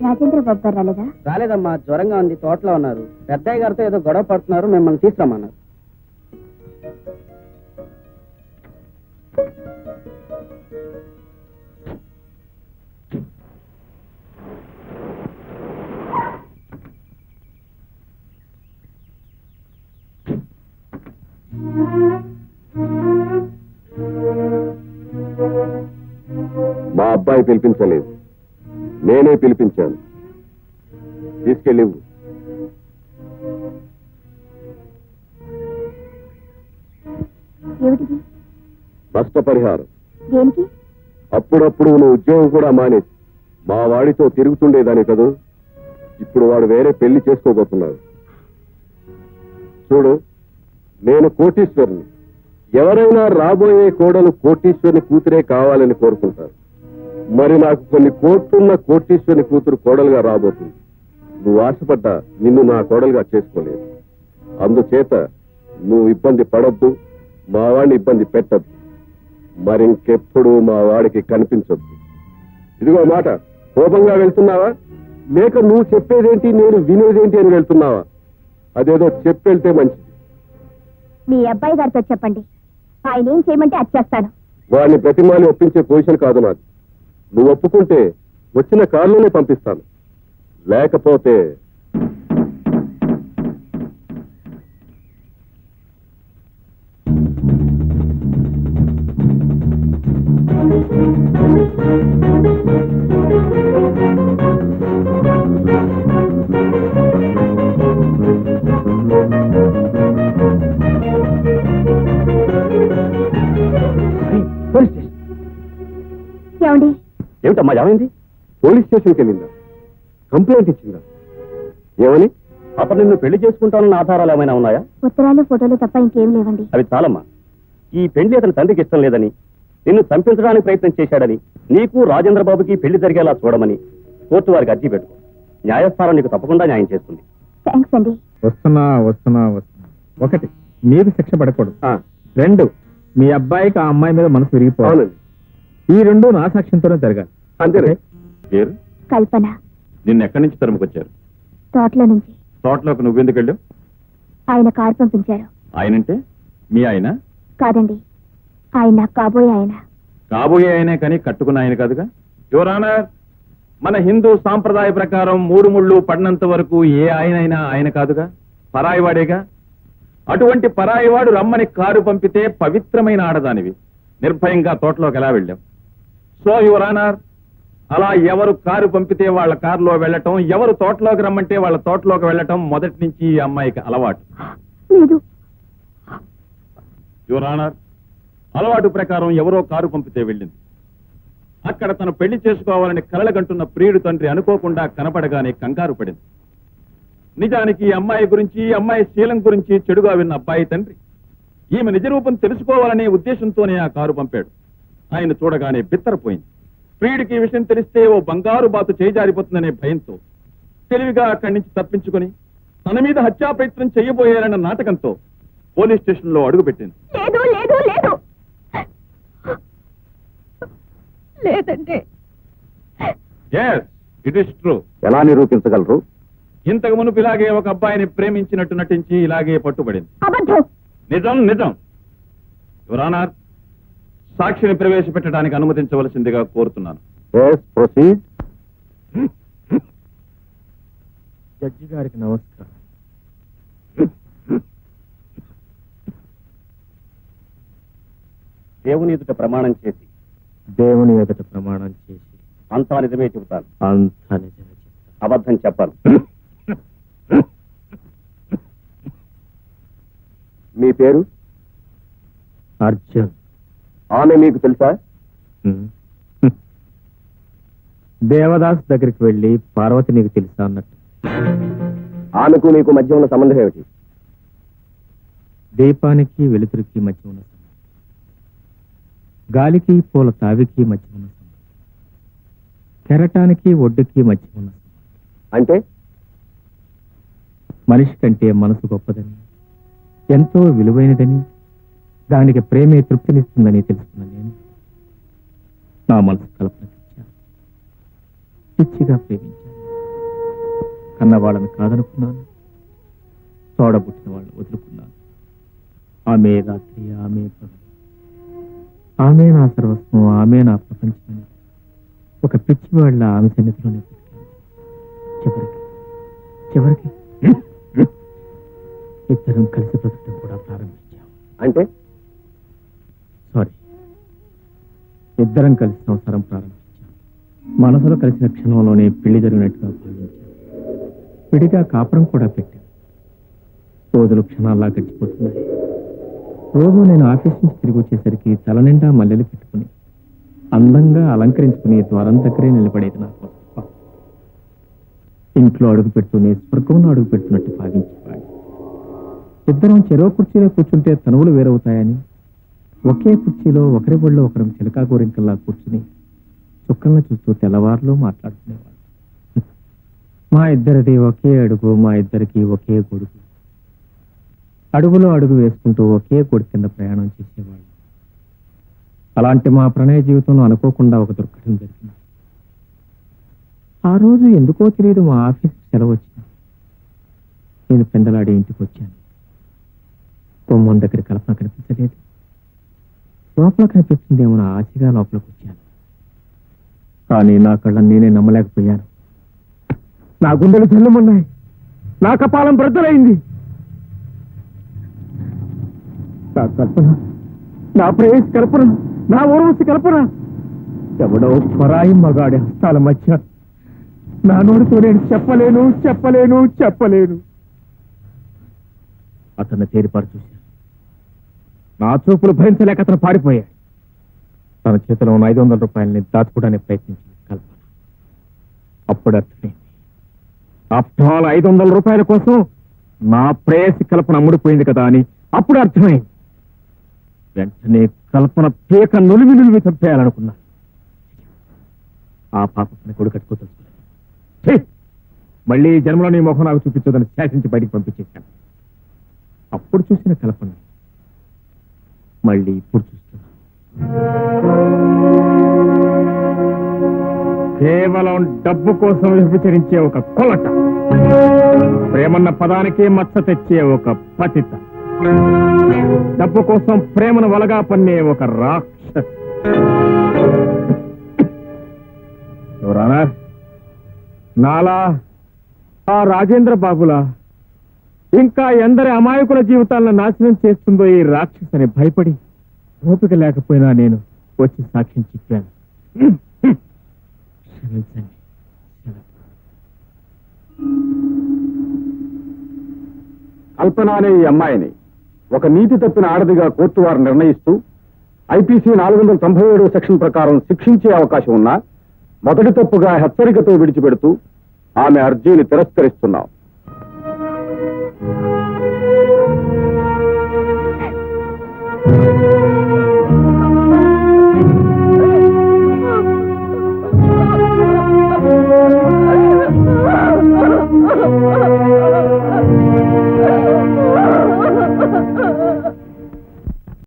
రాజేంద్ర బాబు గారు రాలేదా? రాలేదమ్మా, జ్వరంగా ఉంది, తోటలో ఉన్నారు. పెద్దయ్య గారితో ఏదో గొడవ పడుతున్నారు, మిమ్మల్ని తీసుకురమ్మన్నారు. మా అబ్బాయి పిలిపించలేదు, నేనే పిలిపించాను. తీసుకెళ్ళి ఏమిటిది? నష్టపరిహారం. దేనికి? అప్పుడప్పుడు నువ్వు ఉద్యోగం కూడా మానేసి మా వాడితో తిరుగుతుండేదాని కదూ. ఇప్పుడు వాడు వేరే పెళ్లి చేసుకోబోతున్నాడు. చూడు, నేను కోటీశ్వరుని. ఎవరైనా రాబోయే కోడలు కోటీశ్వరుని కూతురే కావాలని కోరుకుంటారు. మరి నాకు కొన్ని కోట్లున్న కోటీశ్వరుని కూతురు కోడలుగా రాబోతుంది. నువ్వు ఆశపడ్డా నిన్ను నా కోడలుగా చేసుకోలేదు. అందుచేత నువ్వు ఇబ్బంది పడొద్దు, మా వాడిని ఇబ్బంది పెట్టద్దు. మరింకెప్పుడు మా వాడికి కనిపించొద్దు. ఇదిగో మాట, కోపంగా వెళ్తున్నావా లేక నువ్వు చెప్పేదేంటి నేను వినేదేంటి అని వెళ్తున్నావా? అదేదో చెప్పెళ్తే మంచిది. మీ అబ్బాయి గారితో చెప్పండి, ఆయన ఏం చేయమంటే అది చేస్తాను. వాడిని ప్రతిమాని ఒప్పించే పొజిషన్ కాదు నాది. నువ్వు ఒప్పుకుంటే వచ్చిన కారులోనే పంపిస్తాను, లేకపోతే ఏమండి? ఏమిటమ్మా, ఏమైంది? పోలీస్ స్టేషన్కి వెళ్ళిందా? కంప్లైంట్ ఇచ్చిందా? ఏమని? అప్పుడు నిన్ను పెళ్లి చేసుకుంటానన్న ఆధారాలు ఏమైనా ఉన్నాయా? ఉత్తరాలు ఫోటోలు తప్ప ఇంకేం లేవండి. అవి చాలమ్మా. ఈ పెళ్లి అతని తండ్రికి ఇష్టం లేదని, నిన్ను చంపించడానికి ప్రయత్నం చేశాడని, నీకు రాజేంద్ర బాబుకి పెళ్లి జరిగేలా చూడమని కోర్టు వారికి అర్జీ పెట్టుకో. న్యాయస్థానం నీకు తప్పకుండా న్యాయం చేస్తుంది. థ్యాంక్స్ అండి. వస్తున్నా. ఒకటి, మీరు శిక్ష పడకూడదు. 2, మీ అబ్బాయికి ఆ అమ్మాయి మీద మనసు విరిగిపోవాలి. ఈ 2 నా సాక్ష్యంతోనే జరగాలి. అంతేనే. కల్పన. నిన్న ఎక్కడి నుంచి తరుముకొచ్చారు? తోటలో నుంచి. తోటలోకి నువ్వెందుకు వెళ్ళావు? ఆయన కారు పంపించారు. ఆయనంటే మీ ఆయన? కాదండి, ఆయన కాబోయే ఆయన. కాబోయే ఆయనే కానీ కట్టుకున్న ఆయన కాదుగా. యువర్ ఆనర్, మన హిందూ సాంప్రదాయ ప్రకారం 3 ముళ్ళు పడినంత వరకు ఏ ఆయనైనా ఆయన కాదుగా, పరాయివాడేగా. అటువంటి పరాయివాడు రమ్మని కారు పంపితే పవిత్రమైన ఆడదానివి నిర్భయంగా తోటలోకి ఎలా వెళ్ళాం? సో యువర్ ఆనర్, అలా ఎవరు కారు పంపితే వాళ్ళ కారులో వెళ్ళటం, ఎవరు తోటలోకి రమ్మంటే వాళ్ళ తోటలోకి వెళ్ళటం మొదటి నుంచి ఈ అమ్మాయికి అలవాటు. యువర్ ఆనర్, అలవాటు ప్రకారం ఎవరో కారు పంపితే వెళ్ళింది. అక్కడ తను పెళ్లి చేసుకోవాలని కలలగంటున్న ప్రియుడు తండ్రి అనుకోకుండా కనపడగానే కంగారు పడింది. నిజానికి ఈ అమ్మాయి గురించి, ఈ అమ్మాయి శీలం గురించి చెడుగా విన్న అబ్బాయి తండ్రి ఈమె నిజరూపం తెలుసుకోవాలనే ఉద్దేశంతోనే ఆ కారు పంపాడు. ఆయన చూడగానే బిత్తరపోయింది. ప్రియుడికి ఈ విషయం తెలిస్తే ఓ బంగారు బాతు చేజారిపోతుందనే భయంతో తెలివిగా అక్కడి నుంచి తప్పించుకుని తన మీద హత్యా ప్రయత్నం చేయబోయారన్న నాటకంతో పోలీస్ స్టేషన్ లో అడుగుపెట్టింది. లేదంటే ఇట్ ఈస్ ట్రూ. ఎలా నిరూపించగలరు? ఇంతకు మునుపు ఇలాగే ఒక అబ్బాయిని ప్రేమించినట్టు నటించి ఇలాగే పట్టుబడింది. నిజం. యువర్ ఆనర్, సాక్షిని ప్రవేశపెట్టడానికి అనుమతించవలసిందిగా కోరుతున్నాను. జడ్జి గారికి నమస్కారం. దేవుని ఎదుట ప్రమాణం చేసి అంతా నిజమే చెబుతాను. అబద్ధం చెప్పాను. మీ పేరు? అర్జున్. ఆమె మీకు తెలుసా? దేవదాస్ దగ్గరికి వెళ్ళి పార్వతి నీకు తెలుసా అన్నట్టు. ఆమెకు నీకు మధ్య ఉన్న సంబంధం ఏమిటి? దీపానికి వెలుతురికి మధ్య ఉన్న సంబంధం, గాలికి పూల తావికి మధ్య ఉన్న సంబంధం, కెరటానికి ఒడ్డుకి మధ్య ఉన్న సంబంధం. అంటే మనిషి కంటే మనసు గొప్పదని, ఎంతో విలువైనదని, దానికి ప్రేమే తృప్తినిస్తుందని తెలుసుకున్న నేను నా మనసు కల్పన పిచ్చిగా ప్రేమించాను. కన్న వాళ్ళని కాదనుకున్నాను, తోడబుట్టిన వాళ్ళని వదులుకున్నాను. ఆమె రాత్రి, ఆమె పగలు, ఆమె నా సర్వస్వం, ఆమె నా ప్రపంచమని ఒక పిచ్చి వాళ్ళ ఆమె సన్నిధిలోనే బ్రతికాను. చివరికి ఇద్దరం కలిసి బ్రతకడం కూడా ప్రారంభించాం. అంటే సారీ, ఇద్దరం కలిసి సంసారం ప్రారంభించాం. మనసులో కలిసిన క్షణంలోనే పెళ్లి జరిగినట్టుగా భావించాం. విడిగా కాపురం కూడా పెట్టాం. రోజులు క్షణాల్లా గడిచిపోతున్నాయి. రోజు నేను ఆఫీస్ నుంచి తిరిగి వచ్చేసరికి తల నిండా మల్లెలు పెట్టుకుని అందంగా అలంకరించుకుని ద్వారం దగ్గరే నిలబడేది నా కోసం. ఇంట్లో అడుగు పెడుతూనే స్వర్గంలో అడుగు పెడుతున్నట్టు భావించేవాడు. ఇద్దరం చెరో కుర్చీలో కూర్చుంటే తనువులు వేరవుతాయని ఒకే కుర్చీలో ఒకరి ఒళ్ళో ఒకరం చిలకా గోరింకల్లా కూర్చుని చుక్కలను చూస్తూ తెల్లవారులో మాట్లాడుకునేవాడు. మా ఇద్దరిది ఒకే అడుగు, మా ఇద్దరికి ఒకే గొడుగు. అడుగులో అడుగు వేసుకుంటూ ఒకే గొడుగు కింద ప్రయాణం చేసేవాళ్ళు. అలాంటి మా ప్రణయ జీవితంలో అనుకోకుండా ఒక దుర్ఘటన జరిగింది. ఆ రోజు ఎందుకో తెలియదు మా ఆఫీస్కి సెలవు వచ్చింది. నేను పెందలాడి ఇంటికి వచ్చాను. గుమ్మం దగ్గర కల్పన కనిపించలేదు. లోపల కనిపిస్తుందేమో నా ఆశగా లోపలికి వచ్చాను. కానీ నా కళ్ళని నేనే నమ్మలేకపోయాను. నా గుండెలు జల్లుమన్నాయి. నా కపాలం బ్రద్దలైంది. నా కల్పన, నా ప్రేయస్ కల్పన, నా ఊర్వశి కల్పన ఎవడో పరాయి మగాడి హస్తాల మధ్య నా నోటితో నేను చెప్పలేను. అతన్ని తేరిపారు చూశాను. నా చూపులు భరించలేక అతను పారిపోయాడు. తన చేతిలో ఉన్న 500 రూపాయలని దాచుకోవడానికి ప్రయత్నించింది కల్పన. అప్పుడు అర్థమైంది, ఆఫ్టర్ ఆల్ 500 రూపాయల కోసం నా ప్రేయసి కల్పన అమ్ముడిపోయింది కదా అని అప్పుడు అర్థమైంది. వెంటనే కల్పన పీక నులిమి చంపేయాలనుకున్నాను. ఆ పాపని కొడు కట్టుకోదలుచుకోలేదు. మళ్ళీ జన్మలో నీ ముఖం నాకు చూపించదని శాసించి బయటికి పంపించేశాను. అప్పుడు చూసిన కల్పన మళ్ళీ ఇప్పుడు చూస్తున్నా. కేవలం డబ్బు కోసం విభజించే ఒక కొలట, ప్రేమన్న పదానికి మచ్చ తెచ్చే ఒక పతిత, డబ్బు కోసం ప్రేమను వలగా పన్నే ఒక రాక్షస్. ఎవరానా నాలా ఆ రాజేంద్ర బాబులా ఇంకా ఎందరి అమాయకుల జీవితాలను నాశనం చేస్తుందో ఈ రాక్షసని భయపడి ఓపిక లేకపోయినా నేను వచ్చి సాక్ష్యం చెప్పాను. క్షమించండి. కల్పన అనే ఈ అమ్మాయిని ఒక నీతి తప్పిన ఆడదిగా కోర్టు వారు నిర్ణయిస్తూ ఐపీసీ 497 సెక్షన్ ప్రకారం శిక్షించే అవకాశం ఉన్నా మొదటి తప్పుగా హెచ్చరికతో విడిచిపెడుతూ ఆమె అర్జీని తిరస్కరిస్తున్నాం.